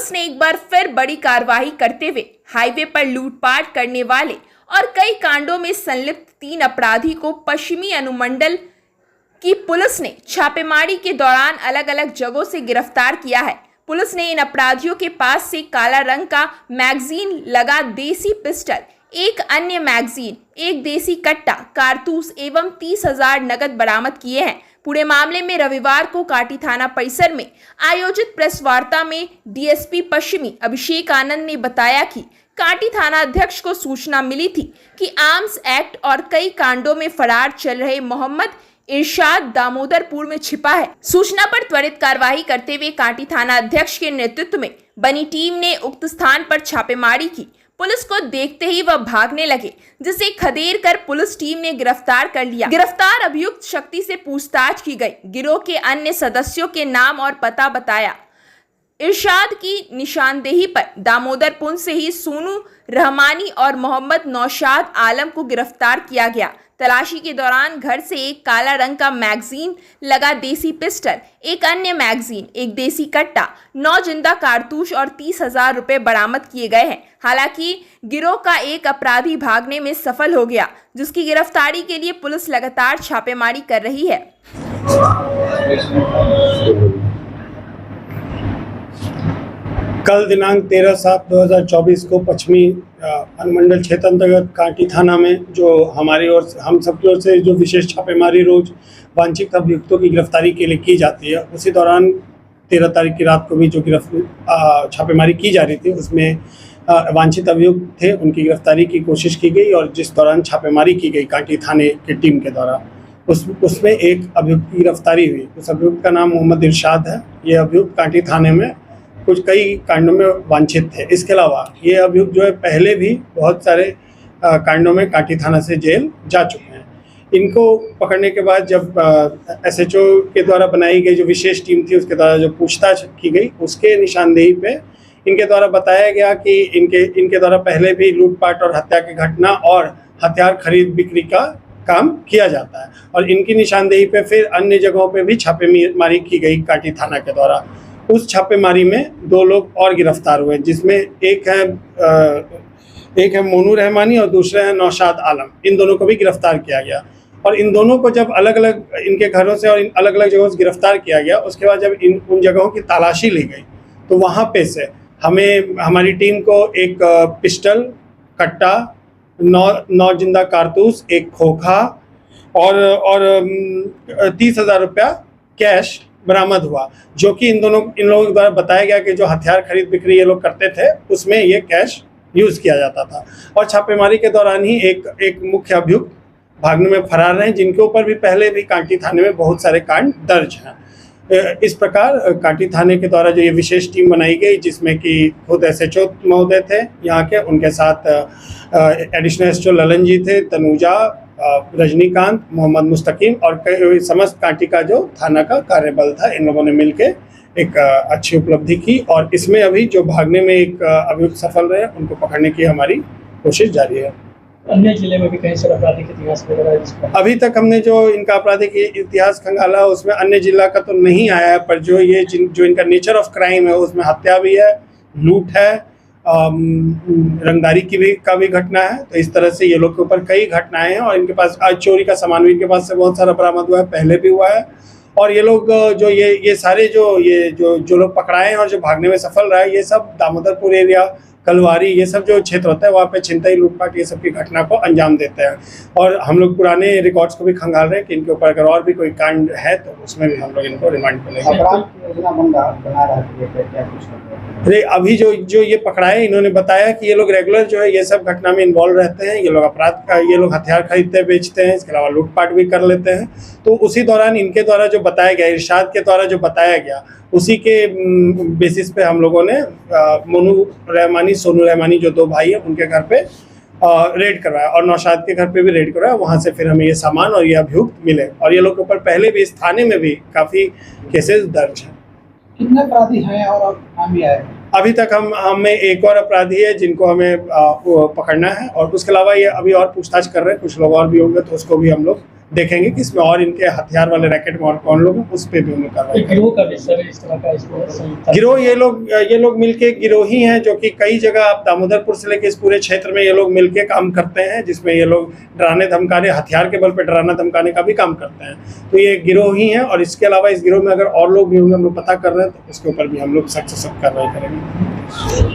Police ने एक बार फिर बड़ी कार्रवाई करते हुए हाईवे पर लूटपाट करने वाले और कई कांडों में संलिप्त 3 अपराधी को पश्चिमी अनुमंडल की पुलिस ने छापेमारी के दौरान अलग अलग जगहों से गिरफ्तार किया है। पुलिस ने इन अपराधियों के पास से काला रंग का मैगजीन लगा देसी पिस्टल, एक अन्य मैगजीन, एक देसी कट्टा, कारतूस एवं 30,000 नकद बरामद किए हैं। पूरे मामले में रविवार को काटी थाना परिसर में आयोजित प्रेस वार्ता में डीएसपी पश्चिमी अभिषेक आनंद ने बताया कि काटी थाना अध्यक्ष को सूचना मिली थी कि आर्म्स एक्ट और कई कांडों में फरार चल रहे मोहम्मद इरशाद दामोदरपुर में छिपा है। सूचना पर त्वरित कार्रवाई करते हुए काटी थाना अध्यक्ष के नेतृत्व में बनी टीम ने उक्त स्थान पर छापेमारी की। पुलिस को देखते ही वह भागने लगे, जिसे खदेड़ कर पुलिस टीम ने गिरफ्तार कर लिया। गिरफ्तार अभियुक्त शक्ति से पूछताछ की गई। गिरोह के अन्य सदस्यों के नाम और पता बताया। इरशाद की निशानदेही पर दामोदरपुर से ही सोनू रहमानी और मोहम्मद नौशाद आलम को गिरफ्तार किया गया। तलाशी के दौरान घर से एक काला रंग का मैगजीन लगा देसी पिस्टल, एक अन्य मैगजीन, एक देसी कट्टा, 9 जिंदा कारतूस और 30,000 रुपए बरामद किए गए हैं। हालांकि गिरोह का एक अपराधी भागने में सफल हो गया, जिसकी गिरफ्तारी के लिए पुलिस लगातार छापेमारी कर रही है। कल दिनांक 13/7/2024 को पश्चिमी अनुमंडल क्षेत्र अंतर्गत काटी थाना में जो हमारी ओर हम सबकी ओर से जो विशेष छापेमारी रोज वांछित अभियुक्तों की गिरफ्तारी के लिए की जाती है, उसी दौरान 13 तारीख की रात को भी जो छापेमारी की जा रही थी, उसमें वांछित अभियुक्त थे, उनकी गिरफ्तारी की कोशिश की गई। और जिस दौरान छापेमारी की गई काटी थाने की टीम के द्वारा, उसमें एक अभियुक्त की गिरफ्तारी हुई। उस अभियुक्त का नाम मोहम्मद इरशाद है। ये अभियुक्त काटी थाने में कुछ कई कांडों में वांछित थे। इसके अलावा ये अभियुक्त जो है पहले भी बहुत सारे कांडों में काटी थाना से जेल जा चुके हैं। इनको पकड़ने के बाद जब एसएचओ के द्वारा बनाई गई जो विशेष टीम थी, उसके द्वारा जो पूछताछ की गई, उसके निशानदेही पे इनके द्वारा बताया गया कि इनके द्वारा पहले भी लूटपाट और हत्या की घटना और हथियार खरीद बिक्री का काम किया जाता है। और इनकी निशानदेही पे फिर अन्य जगहों पे भी छापेमारी की गई काटी थाना के द्वारा। उस छापेमारी में 2 लोग और गिरफ्तार हुए, जिसमें एक है मोनू रहमानी और दूसरे हैं नौशाद आलम। इन दोनों को भी गिरफ्तार किया गया। और इन दोनों को जब अलग अलग इनके घरों से और अलग अलग जगहों से गिरफ्तार किया गया, उसके बाद जब उन जगहों की तलाशी ली गई, तो वहाँ पे से हमारी टीम को एक पिस्टल, कट्टा, 9 जिंदा कारतूस, एक खोखा और 30,000 रुपया कैश बरामद हुआ, जो कि इन लोगों के द्वारा बताया गया कि जो हथियार खरीद बिक्री ये लोग करते थे, उसमें ये कैश यूज़ किया जाता था। और छापेमारी के दौरान ही एक मुख्य अभियुक्त भागने में फरार रहे, जिनके ऊपर भी पहले भी काटी थाने में बहुत सारे कांड दर्ज हैं। इस प्रकार काटी थाने के द्वारा जो ये विशेष टीम बनाई गई, जिसमें कि खुद एसएचओ महोदय थे यहाँ के, उनके साथ एडिशनल एसएचओ ललन जी थे, तनुजा, रजनीकांत, मोहम्मद मुस्तकीम और समस्त काटी का जो थाना का कार्यबल था, इन लोगों ने मिलके एक अच्छी उपलब्धि की। और इसमें अभी जो भागने में एक अभियुक्त सफल रहे, उनको पकड़ने की हमारी कोशिश जारी है। अन्य जिले में भी कई सारे आपराधिक इतिहास वगैरह अभी तक हमने जो इनका आपराधिक इतिहास खंगाला, उसमें अन्य जिला का तो नहीं आया है, पर जो इनका नेचर ऑफ क्राइम है, उसमें हत्या भी है, लूट है, रंगदारी का भी घटना है। तो इस तरह से ये लोग के ऊपर कई घटनाएं हैं। और इनके पास आज चोरी का सामान भी इनके पास से बहुत सारा बरामद हुआ है, पहले भी हुआ है। और ये लोग जो ये सारे जो लोग पकड़ाए हैं और जो भागने में सफल रहा है, ये सब दामोदरपुर एरिया, कलवारी, ये सब जो क्षेत्र होता है, वहाँ पे छिनतई, लूटपाट, ये सब की घटना को अंजाम देते हैं। और हम लोग पुराने रिकॉर्ड्स को भी खंगाल रहे हैं कि इनके ऊपर अगर और भी कोई कांड है तो उसमें भी हम लोग इनको रिमांड पे लेंगे। अरे अभी जो ये पकड़ाए, इन्होंने बताया कि ये लोग रेगुलर जो है ये सब घटना में इन्वॉल्व रहते हैं। ये लोग हथियार खरीदते बेचते हैं, इसके अलावा लूटपाट भी कर लेते हैं। तो उसी दौरान इनके द्वारा जो बताया गया, इरशाद के द्वारा जो बताया गया, उसी के बेसिस पे हम लोगों ने मोनू रहमानी, सोनू रहमानी, जो 2 भाई हैं, उनके घर पे रेड करवाया और नौशाद के घर पे भी रेड करवाया। वहाँ से फिर हमें ये सामान और ये अभियुक्त मिले। और ये लोग के ऊपर पहले भी इस थाने में भी काफ़ी केसेस दर्ज हैं। कितने अपराधी हैं और नाम भी आए? अभी तक हमें एक और अपराधी है जिनको हमें पकड़ना है। और उसके अलावा ये अभी और पूछताछ कर रहे हैं, कुछ लोग और भी होंगे, तो उसको भी हम लोग देखेंगे कि इसमें और इनके हथियार वाले रैकेट में और कौन लोग हैं, उस पर भी हम लोग कार्रवाई करेंगे। गिरोह का विषय है इस तरह का इसको संयुक्त गिरोह ये लोग मिलके गिरोही हैं जो कि कई जगह आप दामोदरपुर से लेके इस पूरे क्षेत्र में ये लोग मिलके काम करते हैं, जिसमें ये लोग डराने धमकाने, हथियार के बल पे डराना धमकाने का भी काम करते हैं। तो ये गिरोह ही हैं और इसके अलावा इस गिरोह में अगर और लोग भी होंगे हम लोग पता कर रहे हैं, तो उसके ऊपर भी हम लोग सख्त से सख्त कार्रवाई करेंगे।